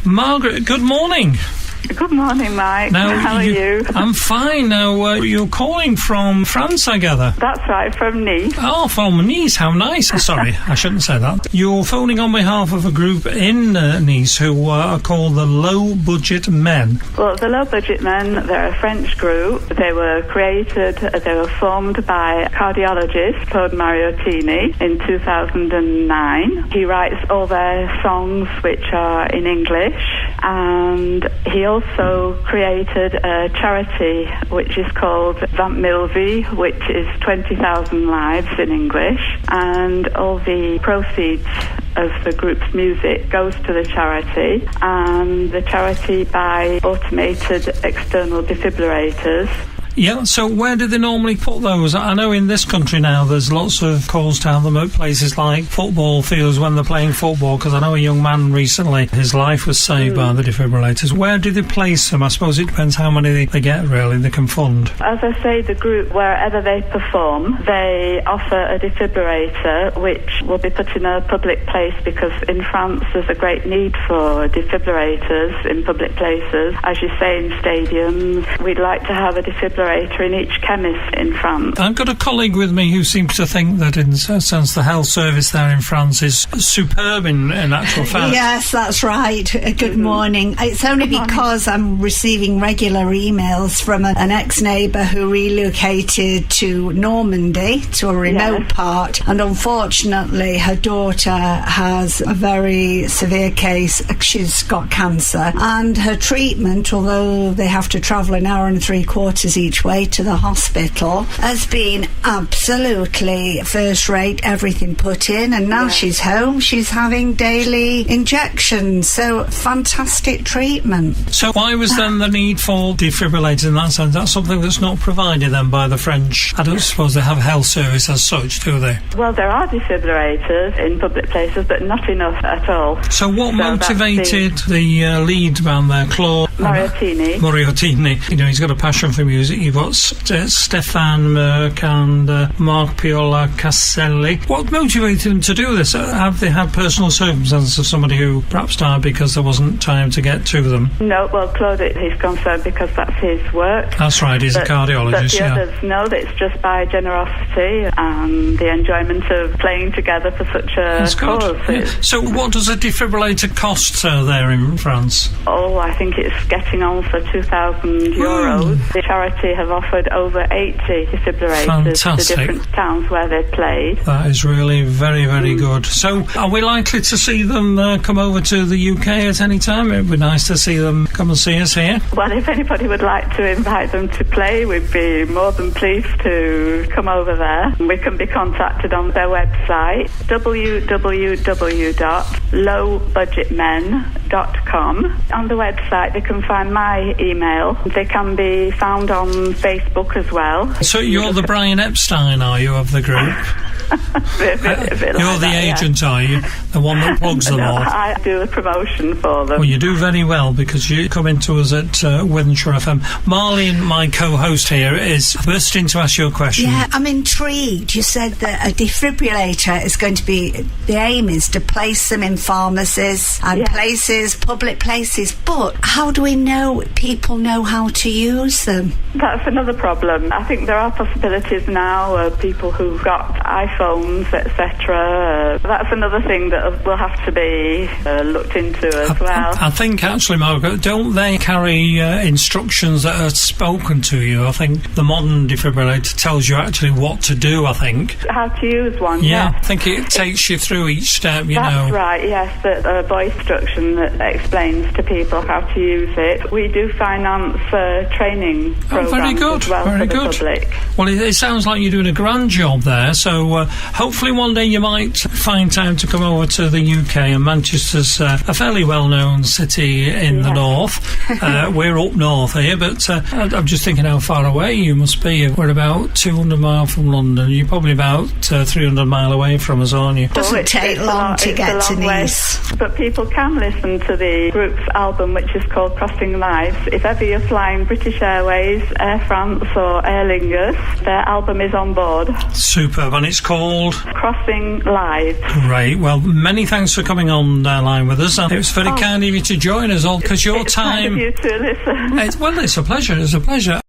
Margaret, good morning. Good morning, Mike. Now, how are you? I'm fine. Now, you're calling from France, I gather. That's right, from Nice. Oh, from Nice. How nice. Sorry, I shouldn't say that. You're phoning on behalf of a group in Nice who are called the Low Budget Men. Well, the Low Budget Men, they're a French group. They were formed by cardiologist Claude Mariottini in 2009. He writes all their songs which are in English, and he also created a charity which is called 20 000 Vies, which is 20,000 lives in English, and all the proceeds of the group's music goes to the charity, and the charity buy automated external defibrillators. Yeah, so where do they normally put those? I know in this country now there's lots of calls to have them at places like football fields when they're playing football, because I know a young man recently, his life was saved by the defibrillators. Where do they place them? I suppose it depends how many they get, really, they can fund. As I say, the group, wherever they perform, they offer a defibrillator which will be put in a public place, because in France there's a great need for defibrillators in public places. As you say, in stadiums, we'd like to have a defibrillator in each chemist in France. I've got a colleague with me who seems to think that in a sense the health service there in France is superb in actual fact. Yes, that's right. Good morning. It's only because I'm receiving regular emails from an ex-neighbour who relocated to Normandy, to a remote part, and unfortunately her daughter has a very severe case. She's got cancer, and her treatment, although they have to travel an hour and 3/4 each way to the hospital, has been absolutely first rate, everything put in, and now she's home, she's having daily injections, so fantastic treatment. So why was then the need for defibrillators in that sense? That's something that's not provided then by the French. I don't suppose they have a health service as such, do they? Well, there are defibrillators in public places, but not enough at all. So what motivated the lead man there, Claude Mariottini? You know, he's got a passion for music. You've got Stefan Merck and Mark Piola Caselli. What motivated them to do this? Have they had personal circumstances of somebody who perhaps died because there wasn't time to get to them? No, well, Claude, he's concerned because that's his work. That's right, he's a cardiologist, but the others know that it's just by generosity and the enjoyment of playing together for such a cause. Yeah. So what does a defibrillator cost there in France? Oh, I think it's getting on for €2,000. The charity have offered over 80 defibrillators to different towns where they've played. That is really very, very good. So are we likely to see them come over to the UK at any time? It would be nice to see them come and see us here. Well, if anybody would like to invite them to play, we'd be more than pleased to come over there. We can be contacted on their website, www.lowbudgetmen.com. On the website they can find my email. They can be found on Facebook as well. So you're the Brian Epstein, are you, of the group? You're the agent, are you? The one that plugs them all? I do the promotion for them. Well, you do very well, because you come into us at Wythenshawe FM. Marlene, my co-host here, is bursting to ask you a question. Yeah, I'm intrigued. You said that a defibrillator is going to be, the aim is to place them in pharmacies and places, public places, but how do we know people know how to use them? That's another problem. I think there are possibilities now of people who've got iPhones, etc. That's another thing that will have to be looked into as well. I think, actually, Margaret, don't they carry instructions that are spoken to you? I think the modern defibrillator tells you actually what to do, I think. How to use one, I think it takes you through each step, you know. That's right, yes, a voice instruction that explains to people how to use it. We do finance training programs as well for the public. Well, it sounds like you're doing a grand job there, so hopefully one day you might find time to come over to the UK, and Manchester's a fairly well-known city in the north. We're up north here, but I'm just thinking how far away you must be. We're about 200 miles from London. You're probably about 300 miles away from us, aren't you? Doesn't take long to get to Nice. But people can listen listen to the group's album, which is called Crossing Lives. If ever you're flying British Airways, Air France or Aer Lingus, their album is on board. Superb, and it's called Crossing Lives. Great. Well, many thanks for coming on line with us. It was very kind of you to join us all, because your time... Kind of you to listen. It's a pleasure. It's a pleasure.